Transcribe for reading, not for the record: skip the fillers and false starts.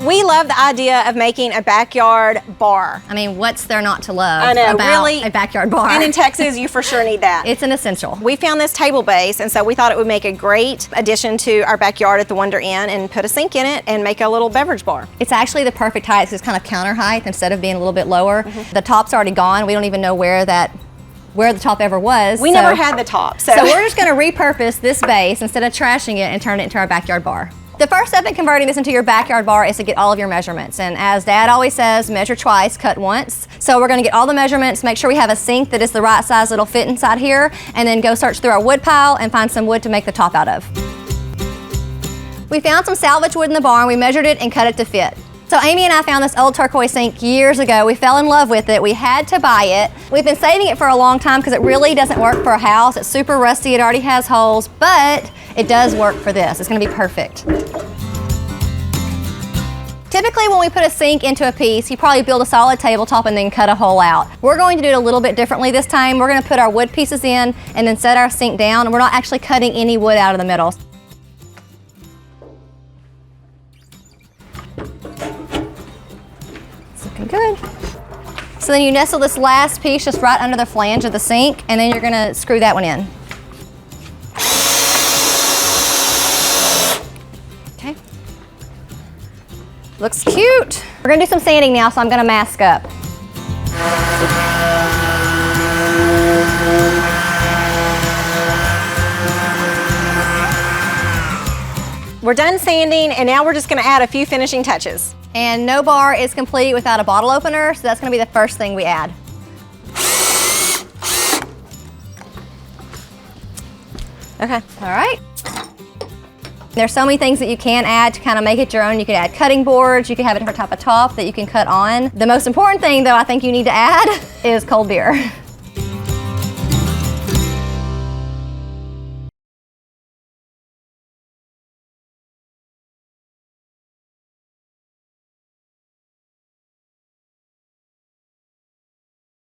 We love the idea of making a backyard bar. I mean, what's there not to love I know, about really, a backyard bar? And in Texas, you for sure need that. It's an essential. We found this table base, and so we thought it would make a great addition to our backyard at the Wonder Inn, and put a sink in it and make a little beverage bar. It's actually the perfect height because it's kind of counter height instead of being a little bit lower. The top's already gone. We don't even know where the top ever was. We never had the top. So we're just gonna repurpose this base instead of trashing it and turn it into our backyard bar. The first step in converting this into your backyard bar is to get all of your measurements. And as Dad always says, measure twice, cut once. So we're gonna get all the measurements, make sure we have a sink that is the right size that'll fit inside here, and then go search through our wood pile and find some wood to make the top out of. We found some salvage wood in the barn, we measured it and cut it to fit. So Amie and I found this old turquoise sink years ago. We fell in love with it. We had to buy it. We've been saving it for a long time because it really doesn't work for a house. It's super rusty, it already has holes, but it does work for this. It's gonna be perfect. Typically when we put a sink into a piece, you probably build a solid tabletop and then cut a hole out. We're going to do it a little bit differently this time. We're gonna put our wood pieces in and then set our sink down, and we're not actually cutting any wood out of the middle. Looking good. So then you nestle this last piece just right under the flange of the sink, and then you're gonna screw that one in. Okay. Looks cute. We're gonna do some sanding now, so I'm gonna mask up. we're done sanding, and now we're just gonna add a few finishing touches. And no bar is complete without a bottle opener, so that's gonna be the first thing we add. Okay. All right. There's so many things that you can add to kind of make it your own. You could add cutting boards, you could have a different type of top that you can cut on. The most important thing though I think you need to add is cold beer.